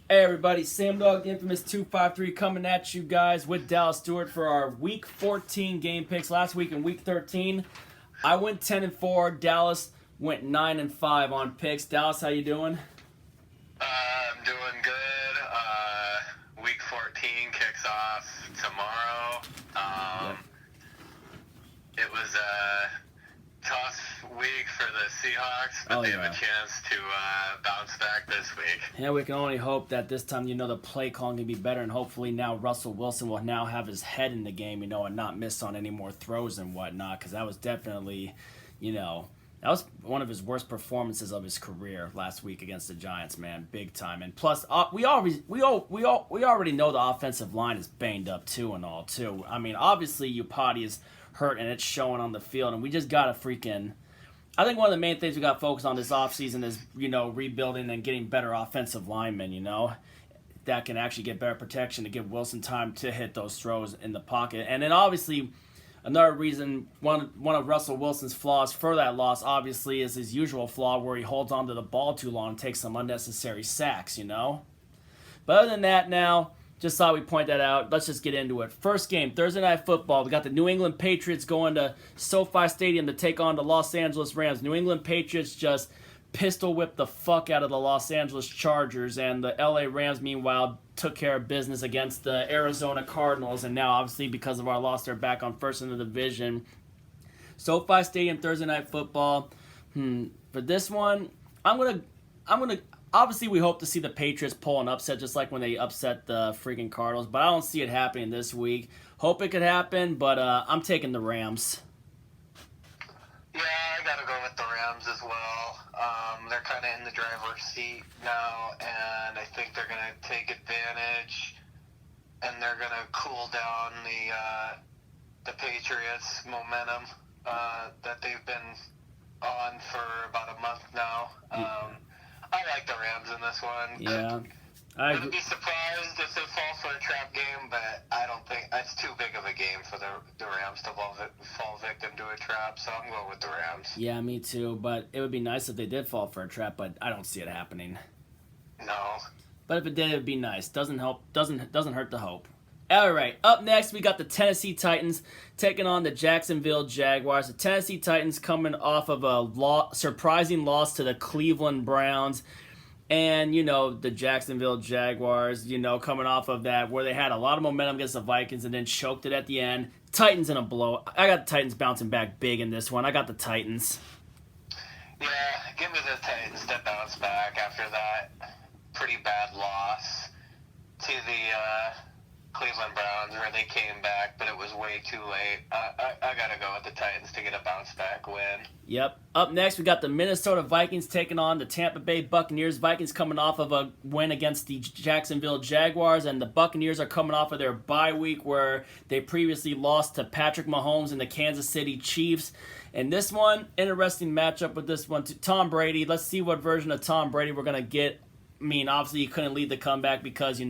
Hey everybody, Sam Dog, the infamous 253, coming at you guys with Dallas Stewart for our Week 14 game picks. Last week in Week 13, I went 10-4. Dallas went 9-5 on picks. Dallas, how you doing? I'm doing good. Week 14 kicks off tomorrow. Yep. It was a tough week for the Seahawks, but they have a chance to bounce back this week. Yeah, we can only hope that this time, the play calling can be better, and hopefully now Russell Wilson will now have his head in the game, and not miss on any more throws and whatnot, because that was definitely, that was one of his worst performances of his career last week against the Giants, man, big time. And plus, we already know the offensive line is banged up too. I mean, obviously, Upati is hurt and it's showing on the field, and we just gotta freaking. I think one of the main things we got to focus on this offseason is rebuilding and getting better offensive linemen. That can actually get better protection to give Wilson time to hit those throws in the pocket, and then obviously. Another reason, one of Russell Wilson's flaws for that loss, obviously, is his usual flaw where he holds onto the ball too long and takes some unnecessary sacks, But other than that now, just thought we'd point that out. Let's just get into it. First game, Thursday Night Football. We got the New England Patriots going to SoFi Stadium to take on the Los Angeles Rams. New England Patriots just pistol whipped the fuck out of the Los Angeles Chargers, and the LA Rams, meanwhile, took care of business against the Arizona Cardinals, and now, obviously, because of our loss, they're back on first in the division. SoFi Stadium, Thursday Night Football. For this one, I'm gonna. Obviously, we hope to see the Patriots pull an upset, just like when they upset the freaking Cardinals. But I don't see it happening this week. Hope it could happen, but I'm taking the Rams. Yeah, I gotta go with the Rams as well. They're kind of in the driver's seat now, and I think they're gonna take advantage, and they're gonna cool down the Patriots' momentum that they've been on for about a month now. I like the Rams in this one. Yeah. I wouldn't be surprised if they fall for a trap game, but I don't think it's too big of a game for the Rams to fall victim to a trap, so I'm going with the Rams. Yeah, me too, but it would be nice if they did fall for a trap, but I don't see it happening. No. But if it did, it would be nice. Doesn't hurt the hope. All right, up next, we got the Tennessee Titans taking on the Jacksonville Jaguars. The Tennessee Titans coming off of a surprising loss to the Cleveland Browns. And, the Jacksonville Jaguars, coming off of that, where they had a lot of momentum against the Vikings and then choked it at the end. Titans in a blow. I got the Titans bouncing back big in this one. I got the Titans. Yeah, give me the Titans to bounce back after that pretty bad loss to the Cleveland Browns, where they came back, but it was way too late. I gotta go with the Titans to get a bounce back win. Yep. Up next, we got the Minnesota Vikings taking on the Tampa Bay Buccaneers. Vikings coming off of a win against the Jacksonville Jaguars, and the Buccaneers are coming off of their bye week where they previously lost to Patrick Mahomes and the Kansas City Chiefs. And this one, interesting matchup with this one. Tom Brady, let's see what version of Tom Brady we're going to get. I mean, obviously, you couldn't lead the comeback because,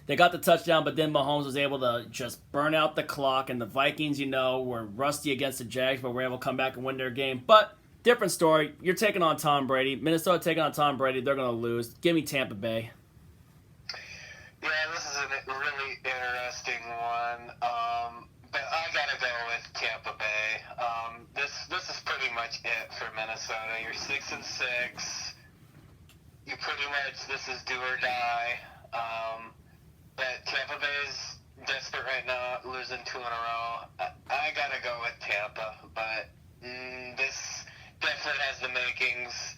they got the touchdown, but then Mahomes was able to just burn out the clock, and the Vikings, were rusty against the Jags, but were able to come back and win their game. But, different story. You're taking on Tom Brady. Minnesota taking on Tom Brady. They're going to lose. Give me Tampa Bay. Yeah, this is a really interesting one. But I got to go with Tampa Bay. This is pretty much it for Minnesota. You're 6-6. You pretty much, this is do or die. But Tampa Bay's desperate right now, losing 2 in a row. I gotta go with Tampa, but this definitely has the makings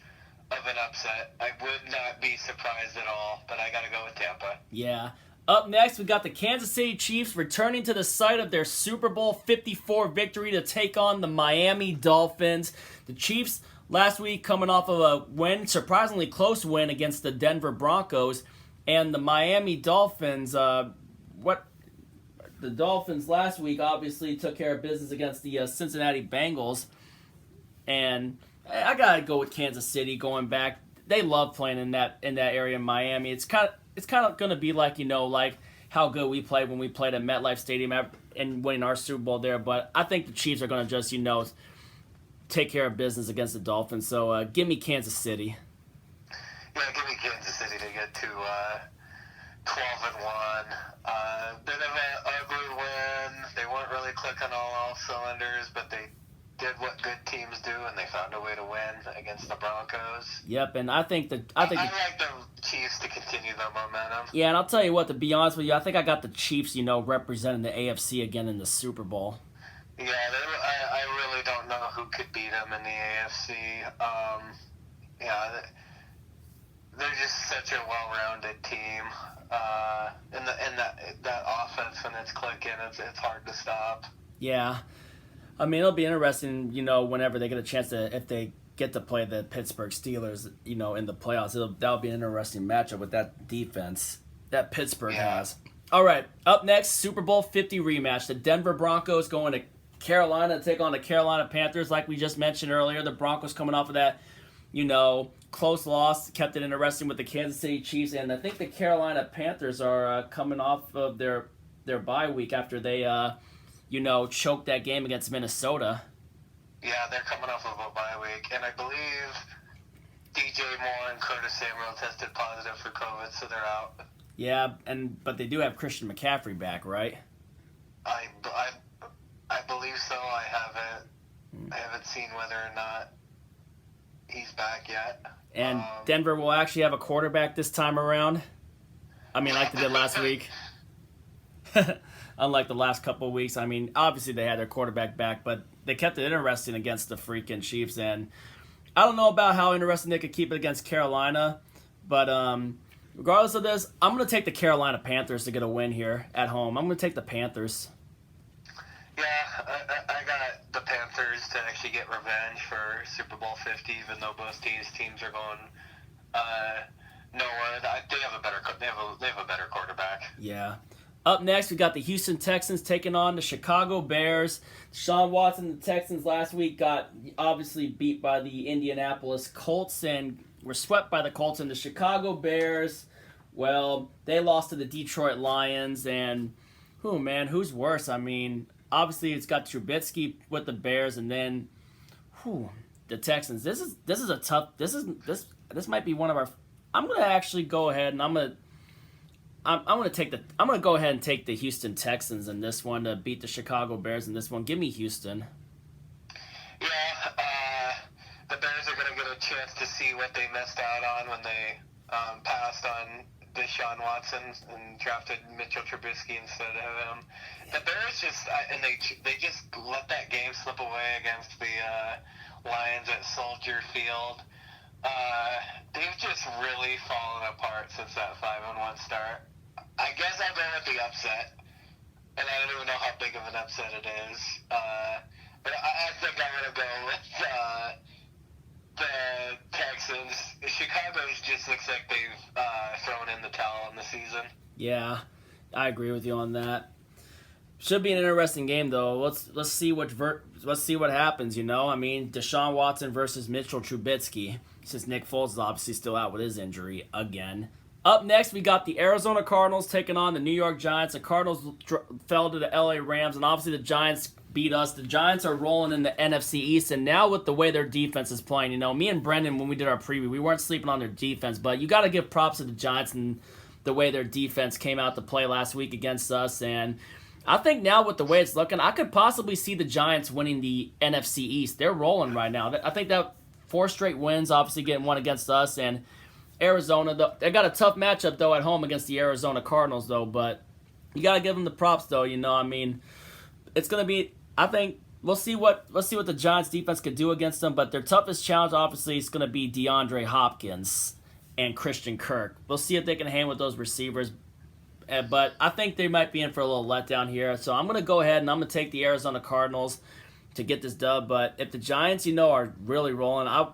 of an upset. I would not be surprised at all, but I gotta go with Tampa. Yeah. Up next, we got the Kansas City Chiefs returning to the site of their Super Bowl 54 victory to take on the Miami Dolphins. The Chiefs last week coming off of a win, surprisingly close win against the Denver Broncos. And the Miami Dolphins, the Dolphins last week obviously took care of business against the Cincinnati Bengals. And I gotta go with Kansas City going back. They love playing in that area in Miami. It's kind of gonna be like like how good we played when we played at MetLife Stadium and winning our Super Bowl there. But I think the Chiefs are gonna just take care of business against the Dolphins. So give me Kansas City. Yeah, give me Kansas City to get to 12-1. Bit of an ugly win. They weren't really clicking all cylinders, but they did what good teams do, and they found a way to win against the Broncos. Yep, and I like the Chiefs to continue their momentum. Yeah, and I'll tell you what, to be honest with you, I think I got the Chiefs, representing the AFC again in the Super Bowl. Yeah, I really don't know who could beat them in the AFC. They're just such a well-rounded team. And that offense, when it's clicking, it's hard to stop. Yeah. I mean, it'll be interesting, whenever they get a chance to, if they get to play the Pittsburgh Steelers, in the playoffs. That'll be an interesting matchup with that defense that Pittsburgh has. All right, up next, Super Bowl 50 rematch. The Denver Broncos going to Carolina to take on the Carolina Panthers, like we just mentioned earlier. The Broncos coming off of that, close loss, kept it interesting with the Kansas City Chiefs, and I think the Carolina Panthers are coming off of their bye week after they, choked that game against Minnesota. Yeah, they're coming off of a bye week, and I believe DJ Moore and Curtis Samuel tested positive for COVID, so they're out. Yeah, but they do have Christian McCaffrey back, right? I believe so. I haven't seen whether or not he's back yet. And Denver will actually have a quarterback this time around. I mean, like they did last week. Unlike the last couple of weeks. I mean, obviously they had their quarterback back, but they kept it interesting against the freaking Chiefs. And I don't know about how interesting they could keep it against Carolina, but regardless of this, I'm going to take the Carolina Panthers to get a win here at home. I'm going to take the Panthers. Yeah, I got the Panthers to actually get revenge for Super Bowl 50, even though both teams are going nowhere. They have a better quarterback. Yeah. Up next, we got the Houston Texans taking on the Chicago Bears. Deshaun Watson, the Texans last week got obviously beat by the Indianapolis Colts and were swept by the Colts. And the Chicago Bears, well, they lost to the Detroit Lions. And who's worse? I mean, obviously it's got Trubisky with the Bears, and then the Texans. This is a tough. This might be one of our. I'm gonna actually go ahead and I'm gonna go ahead and take the Houston Texans in this one to beat the Chicago Bears in this one. Give me Houston. Yeah, the Bears are gonna get a chance to see what they missed out on when they passed on Deshaun Watson and drafted Mitchell Trubisky instead of him. The Bears they just let that game slip away against the Lions at Soldier Field. They've just really fallen apart since that 5-1 start. I guess I'll go with the upset, and I don't even know how big of an upset it is. But I think I'm going to go with the Texans. Chicago just looks like they've thrown in the towel on the season. Yeah, I agree with you on that. Should be an interesting game though. Let's see what happens. I mean, Deshaun Watson versus Mitchell Trubisky. Since Nick Foles is obviously still out with his injury again. Up next, we got the Arizona Cardinals taking on the New York Giants. The Cardinals fell to the LA Rams, and obviously the Giants beat us. The Giants are rolling in the NFC East, and now with the way their defense is playing, me and Brendan, when we did our preview, we weren't sleeping on their defense, but you got to give props to the Giants and the way their defense came out to play last week against us. And I think now with the way it's looking, I could possibly see the Giants winning the NFC East. They're rolling right now. I think that 4 straight wins, obviously getting one against us, and Arizona, they got a tough matchup, though, at home against the Arizona Cardinals, though, but you got to give them the props, though, I mean, it's going to be, I think, let's see what the Giants defense could do against them, but their toughest challenge, obviously, is going to be DeAndre Hopkins and Christian Kirk. We'll see if they can hang with those receivers, but I think they might be in for a little letdown here, so I'm going to go ahead and I'm going to take the Arizona Cardinals to get this dub. But if the Giants, are really rolling, I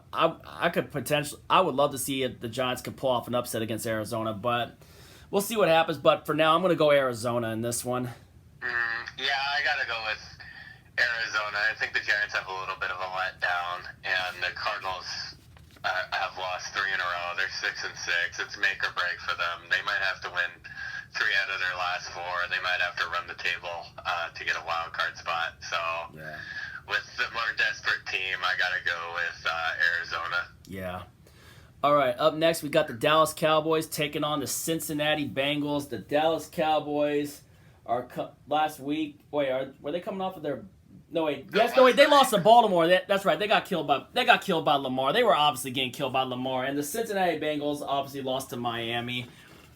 would love to see if the Giants could pull off an upset against Arizona, but we'll see what happens. But for now, I'm going to go Arizona in this one. Yeah, I got to go with Arizona. I think the Giants have a little bit of a letdown, and the Cardinals have lost 3 in a row. They're 6-6. It's make or break for them. They might have to win 3 out of their last 4. They might have to run the table to get a wild card spot. So yeah. With the more desperate team, I got to go with Arizona. Yeah. All right, up next we got the Dallas Cowboys taking on the Cincinnati Bengals. The Dallas Cowboys are last week. Wait, were they coming off of their? No wait, yes, no wait. They lost to Baltimore. That's right. They got killed by Lamar. They were obviously getting killed by Lamar, and the Cincinnati Bengals obviously lost to Miami.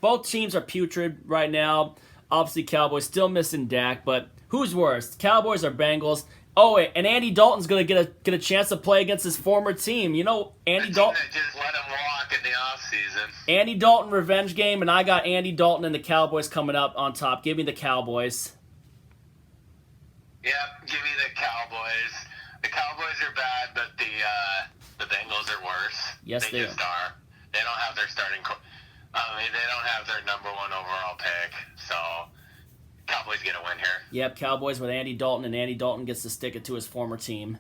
Both teams are putrid right now. Obviously, Cowboys still missing Dak, but who's worse, Cowboys or Bengals? Oh, wait, and Andy Dalton's going to get a chance to play against his former team. You know, Andy Dalton. Just let him walk in the offseason. Andy Dalton revenge game, and I got Andy Dalton and the Cowboys coming up on top. Give me the Cowboys. Yep, give me the Cowboys. The Cowboys are bad, but the Bengals are worse. Yes, they just are. They don't have their starting. They don't have their number one overall pick, so. Cowboys get a win here. Yep, Cowboys with Andy Dalton, and Andy Dalton gets to stick it to his former team.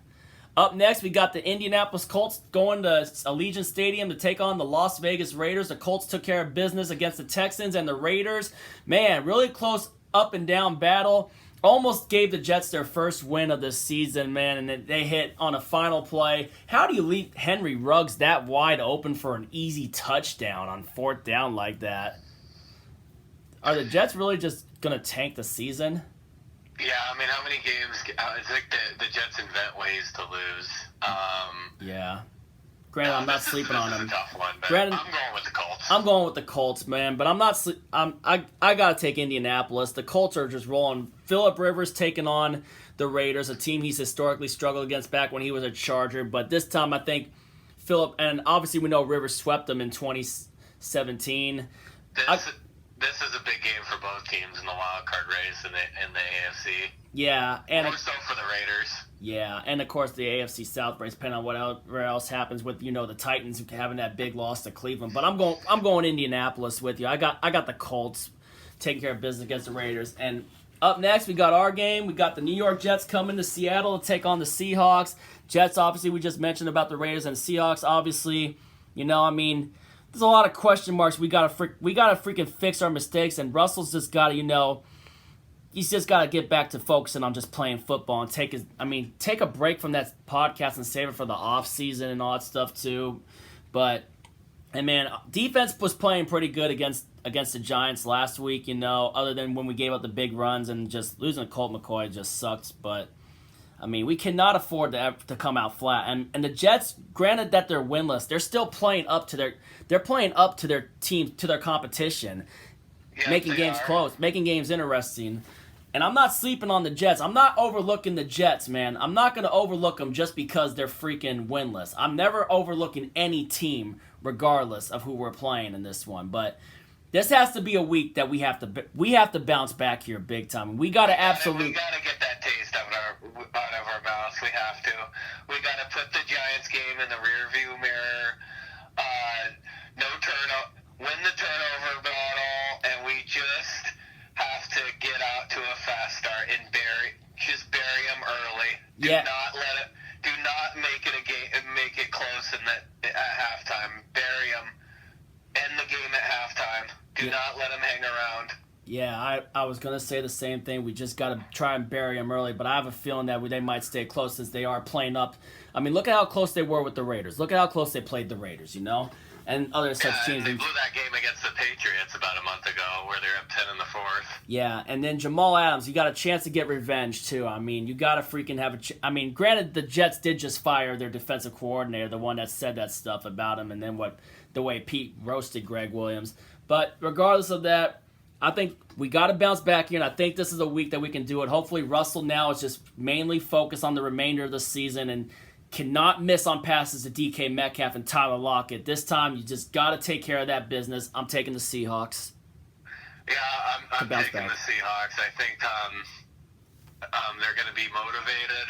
Up next, we got the Indianapolis Colts going to Allegiant Stadium to take on the Las Vegas Raiders. The Colts took care of business against the Texans and the Raiders. Man, really close up and down battle. Almost gave the Jets their first win of the season, man, and they hit on a final play. How do you leave Henry Ruggs that wide open for an easy touchdown on fourth down like that? Are the Jets really just going to tank the season? Yeah, I mean, how many games? I think the Jets invent ways to lose. Yeah. Granted, I'm not sleeping on them. This is a tough one, but Granted, I'm going with the Colts. I'm going with the Colts, man, but I'm not. I got to take Indianapolis. The Colts are just rolling. Phillip Rivers taking on the Raiders, a team he's historically struggled against back when he was a Charger. But this time, I think Phillip, and obviously we know Rivers swept them in 2017. This is a big game for both teams in the wild card race in the AFC. Yeah, and more so for the Raiders. Yeah, and of course the AFC South race, depending on whatever else happens with the Titans having that big loss to Cleveland. But I'm going Indianapolis with you. I got the Colts taking care of business against the Raiders. And up next we got our game. We got the New York Jets coming to Seattle to take on the Seahawks. Jets, obviously, we just mentioned about the Raiders, and Seahawks, obviously, there's a lot of question marks. We gotta freaking fix our mistakes, and Russell's just gotta, he's just gotta get back to focusing on just playing football and take a break from that podcast and save it for the off season and all that stuff too. But man, defense was playing pretty good against the Giants last week. Other than when we gave up the big runs and just losing to Colt McCoy just sucks. But we cannot afford to come out flat. And the Jets, granted that they're winless, they're still playing up to their team, to their competition, making games close, making games interesting. And I'm not sleeping on the Jets. I'm not overlooking the Jets, man. I'm not going to overlook them just because they're freaking winless. I'm never overlooking any team, regardless of who we're playing in this one. But this has to be a week that we have to bounce back here big time. We got to absolutely. We got to get that taste out of our mouths. We have to. We got to put the Giants game in the rearview mirror. No turnover. Win the turnover battle, and we just have to get out to a fast start and bury them early. Do not make it a game. Make it close at halftime. Bury them. End the game at halftime. Do not let them hang around. Yeah, I was going to say the same thing. We just got to try and bury them early, but I have a feeling that they might stay close as they are playing up. Look at how close they were with the Raiders. Look at how close they played the Raiders, and other such teams. They blew that game against the Patriots about a month ago where they're up 10 in the fourth. Yeah, and then Jamal Adams, you got a chance to get revenge, too. You got to freaking have granted, the Jets did just fire their defensive coordinator, the one that said that stuff about him, and then the way Pete roasted Greg Williams. But regardless of that, I think we got to bounce back here, and I think this is a week that we can do it. Hopefully Russell now is just mainly focused on the remainder of the season and cannot miss on passes to DK Metcalf and Tyler Lockett. This time, you just got to take care of that business. I'm taking the Seahawks. Yeah, I'm taking the Seahawks. I think they're going to be motivated,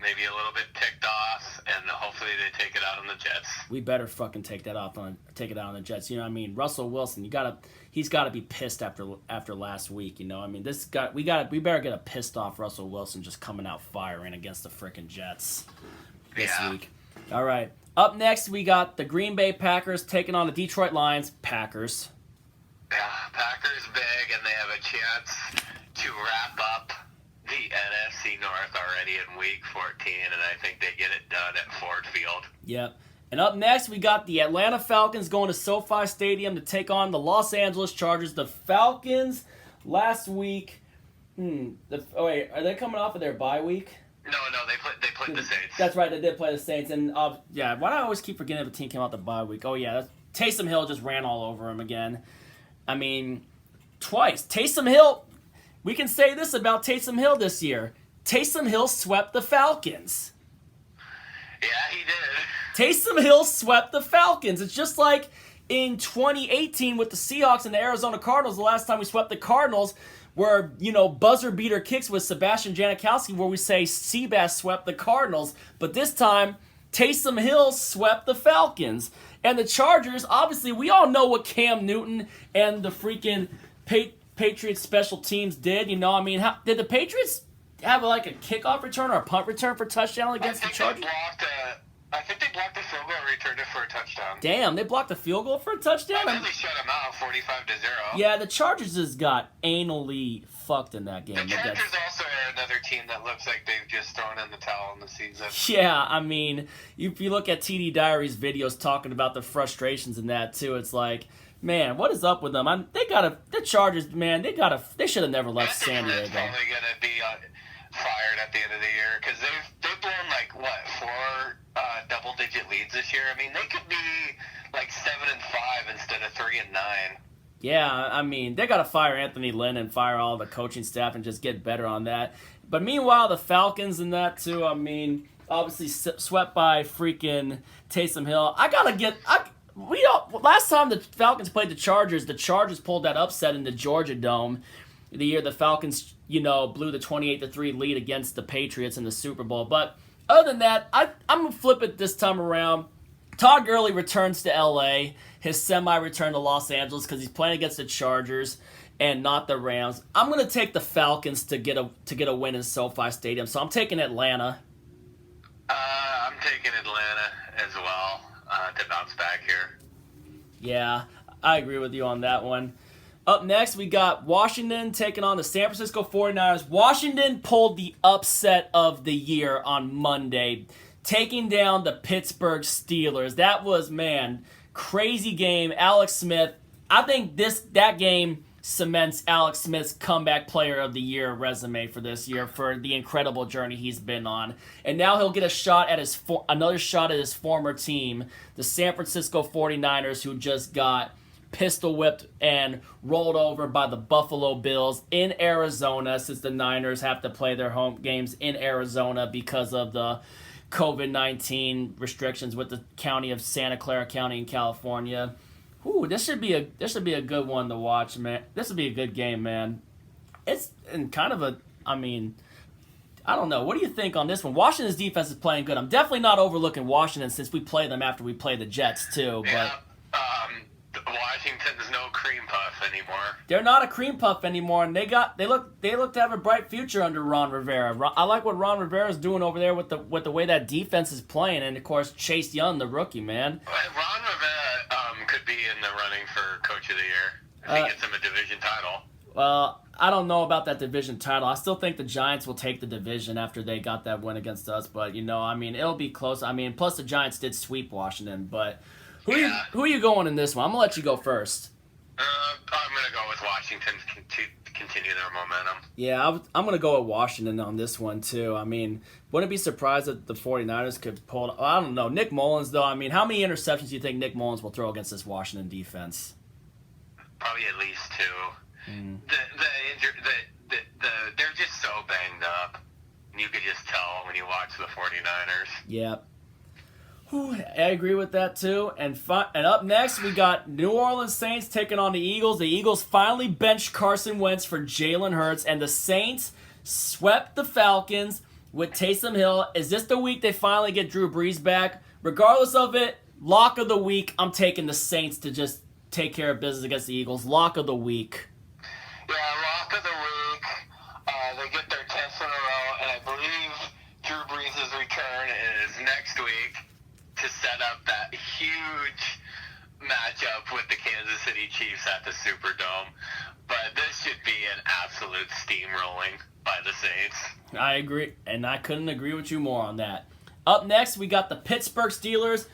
maybe a little bit ticked off, and hopefully they take it out on the Jets. We better fucking take it out on the Jets. Russell Wilson, he's got to be pissed after last week. We better get a pissed off Russell Wilson just coming out firing against the freaking Jets this week. All right. Up next, we got the Green Bay Packers taking on the Detroit Lions. Packers. Yeah, Packers big, and they have a chance to wrap up the NFC North already in Week 14, and I think they get it done at Ford Field. Yep. And up next, we got the Atlanta Falcons going to SoFi Stadium to take on the Los Angeles Chargers. The Falcons last week. Wait, are they coming off of their bye week? No, they played the Saints. That's right, they did play the Saints. And why do I always keep forgetting if a team came out the bye week? Oh yeah, Taysom Hill just ran all over him again. I mean, twice. Taysom Hill. We can say this about Taysom Hill this year. Taysom Hill swept the Falcons. Yeah, he did. Taysom Hill swept the Falcons. It's just like in 2018 with the Seahawks and the Arizona Cardinals, the last time we swept the Cardinals, where, buzzer beater kicks with Sebastian Janikowski, where we say Seabass swept the Cardinals. But this time, Taysom Hill swept the Falcons. And the Chargers, obviously, we all know what Cam Newton and the freaking Patriots special teams did. Did the Patriots have a kickoff return or a punt return for touchdown against the Chargers? I think they blocked the field goal and returned it for a touchdown. Damn, they blocked the field goal for a touchdown? I think they shut them out 45-0. Yeah, the Chargers just got anally fucked in that game. The Chargers also are another team that looks like they've just thrown in the towel in the season. Yeah, if you look at TD Diary's videos talking about the frustrations in that too, it's like, man, what is up with them? The Chargers, man, they should have never left San Diego. They're probably gonna be fired at the end of the year because they've blown 4 double-digit leads this year. They could be 7-5 instead of 3-9. Yeah, they got to fire Anthony Lynn and fire all the coaching staff and just get better on that. But meanwhile, the Falcons and that too. Obviously swept by freaking Taysom Hill. Last time the Falcons played the Chargers pulled that upset in the Georgia Dome. The year the Falcons, blew the 28-3 lead against the Patriots in the Super Bowl. But other than that, I'm going to flip it this time around. Todd Gurley returns to L.A., his semi-return to Los Angeles because he's playing against the Chargers and not the Rams. I'm going to take the Falcons to get a win in SoFi Stadium, so I'm taking Atlanta. I'm taking Atlanta as well to bounce back here. Yeah, I agree with you on that one. Up next, we got Washington taking on the San Francisco 49ers. Washington pulled the upset of the year on Monday, taking down the Pittsburgh Steelers. That was, crazy game. Alex Smith, I think that game cements Alex Smith's comeback player of the year resume for this year for the incredible journey he's been on. And now he'll get another shot at his former team, the San Francisco 49ers, who just got pistol whipped and rolled over by the Buffalo Bills in Arizona, since the Niners have to play their home games in Arizona because of the COVID-19 restrictions with the county of Santa Clara County in California. This should be a good one to watch, man. This would be a good game, man. It's kind of I don't know. What do you think on this one? Washington's defense is playing good. I'm definitely not overlooking Washington since we play them after we play the Jets too, but Washington's no cream puff anymore. They're not a cream puff anymore, and they look to have a bright future under Ron Rivera. I like what Ron Rivera's doing over there with the way that defense is playing, and of course Chase Young, the rookie, man. Ron Rivera could be in the running for Coach of the Year if he gets him a division title. Well, I don't know about that division title. I still think the Giants will take the division after they got that win against us, but it'll be close. Plus the Giants did sweep Washington, but. Who are you going in this one? I'm going to let you go first. I'm going to go with Washington to continue their momentum. Yeah, I'm going to go with Washington on this one, too. Wouldn't be surprised that the 49ers could pull it. I don't know. Nick Mullins, though, how many interceptions do you think Nick Mullins will throw against this Washington defense? Probably at least 2. They're just so banged up. You could just tell when you watch the 49ers. Yeah. I agree with that, too. And up next, we got New Orleans Saints taking on the Eagles. The Eagles finally benched Carson Wentz for Jalen Hurts, and the Saints swept the Falcons with Taysom Hill. Is this the week they finally get Drew Brees back? Regardless of it, lock of the week, I'm taking the Saints to just take care of business against the Eagles. Lock of the week. Yeah, lock of the week. They get their 10th in a row, and I believe Drew Brees' return is next week to set up that huge matchup with the Kansas City Chiefs at the Superdome. But this should be an absolute steamrolling by the Saints. I agree, and I couldn't agree with you more on that. Up next, we got the Pittsburgh Steelers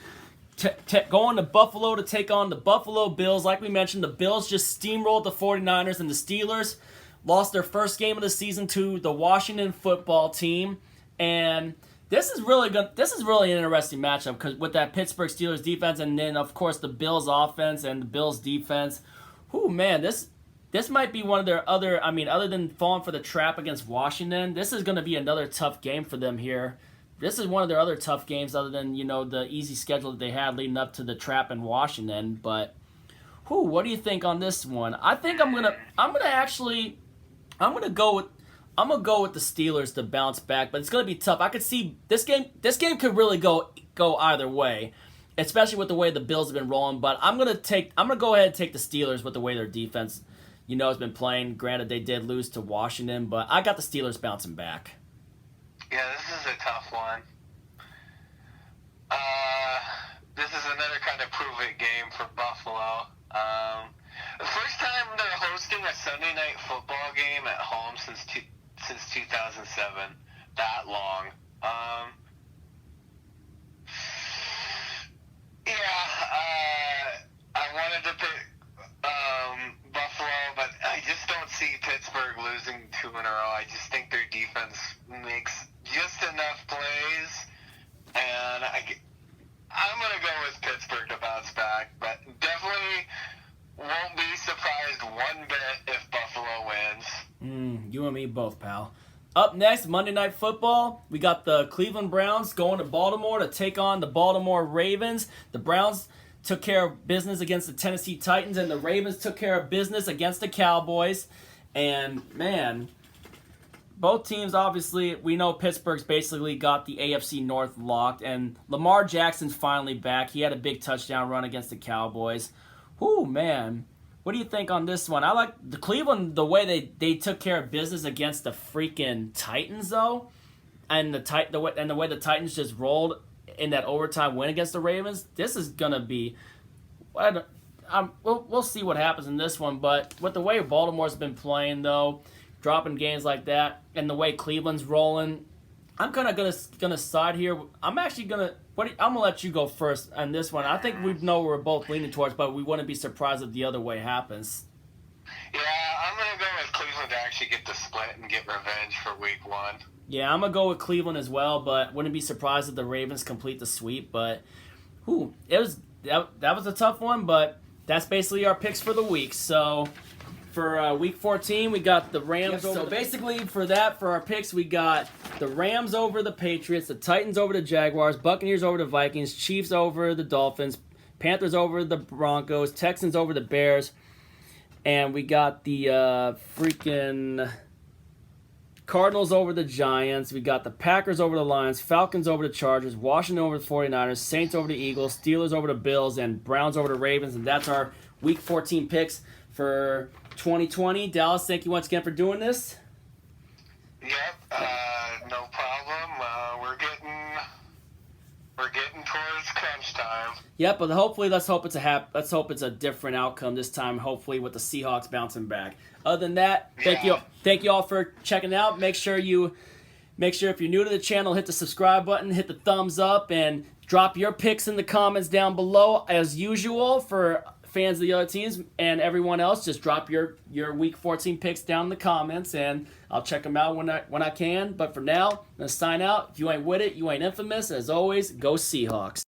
going to Buffalo to take on the Buffalo Bills. Like we mentioned, the Bills just steamrolled the 49ers, and the Steelers lost their first game of the season to the Washington football team. And this is really good. This is really an interesting matchup because with that Pittsburgh Steelers defense, and then of course the Bills offense and the Bills defense. Whoo, man, this might be one of their other. I mean, other than falling for the trap against Washington, this is going to be another tough game for them here. This is one of their other tough games, other than the easy schedule that they had leading up to the trap in Washington. But, what do you think on this one? I think I'm gonna go with the Steelers to bounce back, but it's gonna be tough. I could see this game. This game could really go either way, especially with the way the Bills have been rolling. But I'm gonna go ahead and take the Steelers with the way their defense, has been playing. Granted, they did lose to Washington, but I got the Steelers bouncing back. Yeah, this is a tough one. This is another kind of prove-it game for Buffalo. The first time they're hosting a Sunday night football game at home since 2007. That long. I wanted to pick Buffalo, but I just don't see Pittsburgh losing 2 in a row. I just think their defense makes just enough plays, and I'm going to go with Pittsburgh to bounce back, but definitely won't be surprised one bit if Buffalo wins. You and me both, pal. Up next, Monday Night Football, we got the Cleveland Browns going to Baltimore to take on the Baltimore Ravens. The Browns took care of business against the Tennessee Titans, and the Ravens took care of business against the Cowboys. And, man, both teams, obviously, we know Pittsburgh's basically got the AFC North locked, and Lamar Jackson's finally back. He had a big touchdown run against the Cowboys. Man. What do you think on this one? I like the Cleveland, the way they took care of business against the freaking Titans, though, and the way the Titans just rolled in that overtime win against the Ravens. This is gonna be, we'll see what happens in this one. But with the way Baltimore's been playing, though, dropping games like that, and the way Cleveland's rolling, I'm kind of gonna side here. I'm gonna let you go first on this one. I think we know we're both leaning towards, but we wouldn't be surprised if the other way happens. Yeah, I'm gonna go with Cleveland to actually get the split and get revenge for Week 1. Yeah, I'm gonna go with Cleveland as well, but wouldn't be surprised if the Ravens complete the sweep. But that was a tough one, but that's basically our picks for the week. So for Week 14, we got the Rams. So basically for our picks, we got the Rams over the Patriots, the Titans over the Jaguars, Buccaneers over the Vikings, Chiefs over the Dolphins, Panthers over the Broncos, Texans over the Bears, and we got the freaking Cardinals over the Giants. We got the Packers over the Lions, Falcons over the Chargers, Washington over the 49ers, Saints over the Eagles, Steelers over the Bills, and Browns over the Ravens. And that's our Week 14 picks for 2020. Dallas, thank you once again for doing this. Yep, no problem. We're getting towards crunch time. Yep, but hopefully, let's hope it's a different outcome this time. Hopefully, with the Seahawks bouncing back. Other than that, thank you all for checking out. Make sure if you're new to the channel, hit the subscribe button, hit the thumbs up, and drop your picks in the comments down below as usual for fans of the other teams, and everyone else, just drop your Week 14 picks down in the comments, and I'll check them out when I can. But for now, I'm going to sign out. If you ain't with it, you ain't infamous. As always, go Seahawks.